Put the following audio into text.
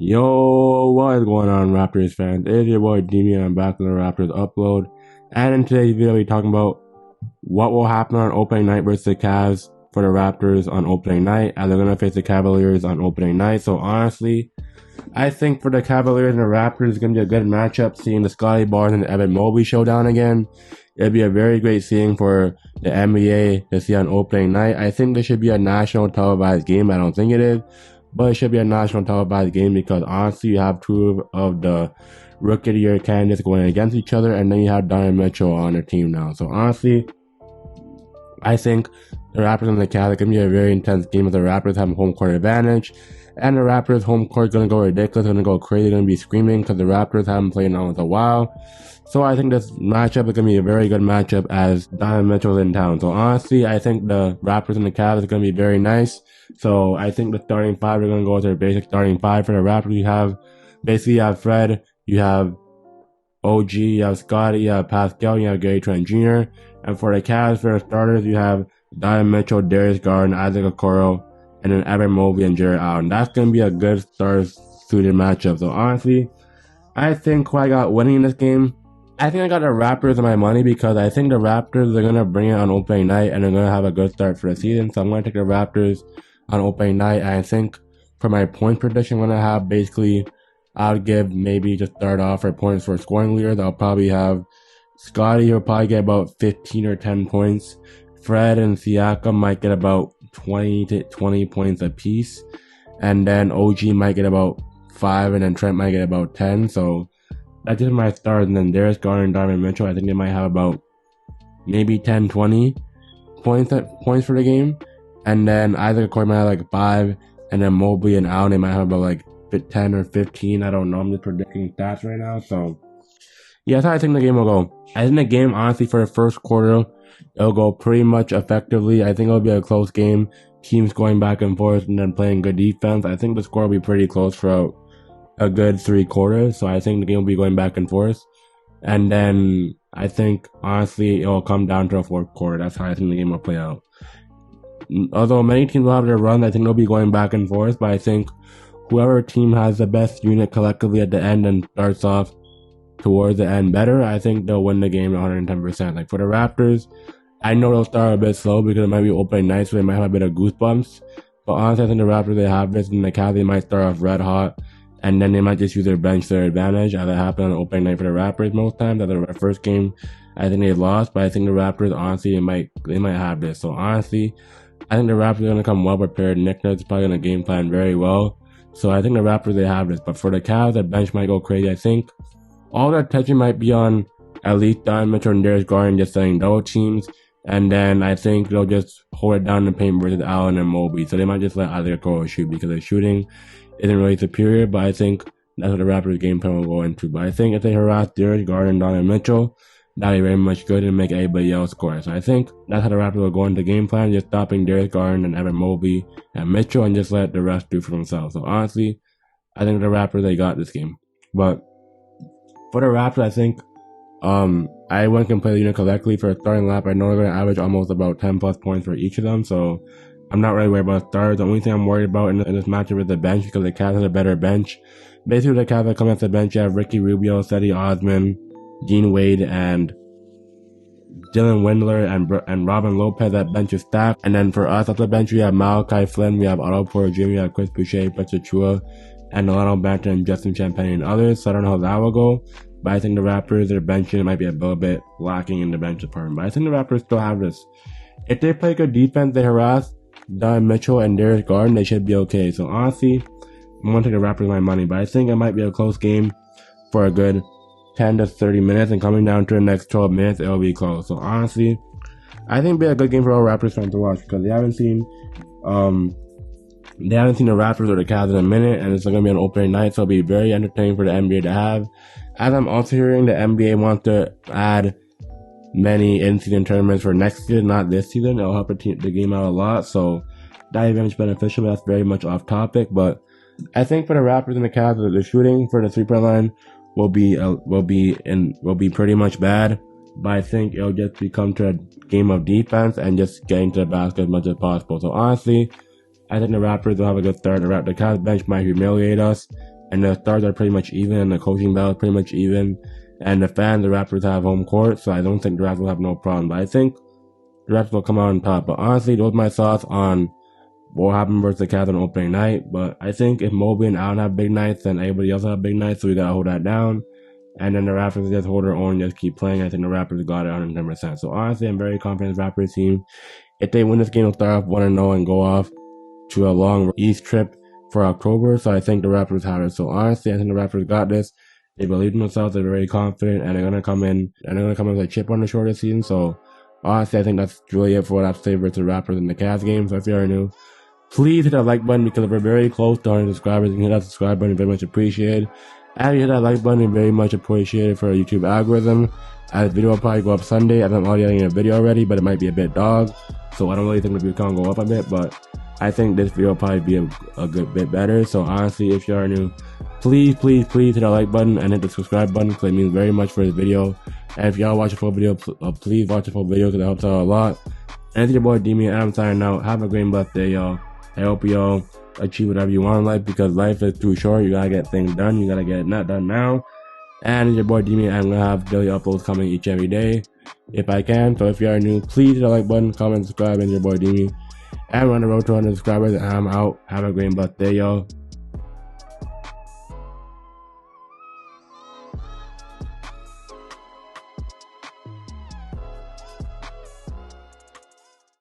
Yo, what is going on, Raptors fans? It is your boy Demi, and I'm back with the Raptors upload. And in today's video, we're talking about what will happen on opening night versus the Cavs for the Raptors on opening night, as they're going to face the Cavaliers on opening night. So honestly, I think for the Cavaliers and the Raptors, it's going to be a good matchup, seeing the Scotty Barnes and the Evan Mobley showdown again. It'd be a very great seeing for the NBA to see on opening night. I think this should be a national televised game. I don't think it is, but it should be a national televised game because honestly, you have two of the Rookie of the Year candidates going against each other, and then you have Donovan Mitchell on their team now. So honestly, I think the Raptors and the Cavs are going to be a very intense game with the Raptors having home court advantage. And the Raptors home court is going to go ridiculous, going to go crazy, going to be screaming because the Raptors haven't played now in a while. So I think this matchup is going to be a very good matchup as Donovan Mitchell is in town. So honestly, I think the Raptors and the Cavs is going to be very nice. So I think the starting five, we're going to go with their basic starting five for the Raptors. You have Fred, you have OG, you have Scotty, you have Pascal, you have Gary Trent Jr. And for the Cavs, for the starters, you have Donovan Mitchell, Darius Garland, Isaac Okoro, and then Evan Mobley and Jared Allen. That's going to be a good star-suited matchup. So honestly, I think who I got winning in this game, I think I got the Raptors on my money because I think the Raptors are going to bring it on opening night and they're going to have a good start for the season. So I'm going to take the Raptors on opening night. And I think for my point prediction, I'm going to have basically, I'll give maybe to start off for points for scoring leaders. I'll probably have Scotty, who'll probably get about 15 or 10 points. Fred and Siakam might get about 20 points apiece. And then OG might get about 5, and then Trent might get about 10. So that's just my stars. And then Darius Garland and Donovan Mitchell, I think they might have about maybe 10, 20 points for the game. And then Isaac Okoro might have like 5. And then Mobley and Allen, they might have about like 10 or 15. I don't know. I'm just predicting stats right now. So yeah, that's how I think the game will go. I think the game, honestly, for the first quarter, it'll go pretty much effectively. I think it'll be a close game. Teams going back and forth and then playing good defense. I think the score will be pretty close throughout a good 3 quarters. So I think the game will be going back and forth. And then I think, honestly, it will come down to a 4th quarter. That's how I think the game will play out. Although many teams will have their run, I think they'll be going back and forth. But I think whoever team has the best unit collectively at the end and starts off towards the end better, I think they'll win the game 110%. Like for the Raptors, I know they'll start a bit slow because it might be opening night, so they might have a bit of goosebumps. But honestly, I think the Raptors, they have this, and the Cavs, they might start off red hot, and then they might just use their bench to their advantage, as it happened on opening night for the Raptors most times. At the first game, I think they lost, but I think the Raptors, honestly, they might have this. So honestly, I think the Raptors are going to come well prepared. Nick Nurse is probably going to game plan very well. So I think the Raptors, they have this. But for the Cavs, the bench might go crazy. I think all their attention might be on at least Donovan Mitchell and Darius Garland just setting double teams. And then I think they'll just hold it down in the paint versus Allen and Mobley. So they might just let Isaac Okoro shoot because their shooting isn't really superior. But I think that's what the Raptors game plan will go into. But I think if they harass Darius Garland and Donovan Mitchell, that'll be very much good and make everybody else score. So I think that's how the Raptors will go into game plan, just stopping Darius Garland and Evan Mobley and Mitchell and just let the rest do for themselves. So honestly, I think the Raptors, they got this game. But for the Raptors, I think I went and play the unit correctly for a starting lap. I know they're going to average almost about 10 plus points for each of them, so I'm not really worried about stars. The only thing I'm worried about in this matchup is the bench because the Cavs have a better bench. Basically, the Cavs that come off the bench, you have Ricky Rubio, Cedi Osman, Dean Wade, and Dylan Windler and Robin Lopez. That bench is stacked. And then for us at the bench, we have Malachi Flynn, we have Otto Porter Jr., we have Chris Boucher, Petra Chua, and Delano Banter and Justin Champagne and others. So I don't know how that will go. But I think the Raptors, their bench unit might be a little bit lacking in the bench department. But I think the Raptors still have this. If they play good defense, they harass Donovan Mitchell and Darius Garland, they should be okay. So honestly, I'm going to take the Raptors my money. But I think it might be a close game for a good 10 to 30 minutes. And coming down to the next 12 minutes, it'll be close. So honestly, I think it'll be a good game for all Raptors fans to watch because they haven't seen the Raptors or the Cavs in a minute, and it's going to be an opening night, so it'll be very entertaining for the NBA to have. As I'm also hearing, the NBA wants to add many in-season tournaments for next season, not this season. It'll help the game out a lot, so that is very much beneficial, but that's very much off topic. But I think for the Raptors and the Cavs, the shooting for the 3-point line will be pretty much bad. But I think it'll just become to a game of defense and just getting to the basket as much as possible. So honestly, I think the Raptors will have a good start. The Cavs bench might humiliate us, and the stars are pretty much even, and the coaching battle is pretty much even, and the fans, the Raptors have home court, so I don't think the Raptors will have no problem. But I think the Raptors will come out on top. But honestly, those are my thoughts on what will happen versus the Cavs on opening night. But I think if Mobley and Allen have big nights, then everybody else have big nights, so we gotta hold that down. And then the Raptors just hold their own and just keep playing. I think the Raptors got it 110%. So honestly, I'm very confident in the Raptors team. If they win this game, they'll start off 1-0 and go off to a long East trip for October. So I think the Raptors have it. So honestly, I think the Raptors got this. They believe in themselves. They're very confident, and they're gonna come in. And they're gonna come in with a chip on the shoulder this season. So honestly, I think that's really it for what I have to say versus the Raptors in the Cavs game. So if you are new, please hit that like button because we're very close to 100 subscribers. You can hit that subscribe button, very much appreciated. And you hit that like button, very much appreciated for our YouTube algorithm. This video will probably go up Sunday. I think I'm already editing a video already, but it might be a bit dog. So I don't really think the view count will go up a bit, but I think this video will probably be a good bit better. So honestly, if you are new, please hit that like button and hit the subscribe button because it means very much for this video. And if y'all watch a full video, please watch the full video because it helps out a lot. And it's your boy Demi, and I'm signing out. Have a great blessed day, y'all. I hope y'all achieve whatever you want in life because life is too short. You gotta get things done. You gotta get it not done now. And it's your boy Demi. I'm gonna have daily uploads coming each every day if I can. So if you are new, please hit the like button, comment, subscribe, and your boy Demi. And we're on the road to 100 subscribers, and I'm out. Have a great blessed day, y'all.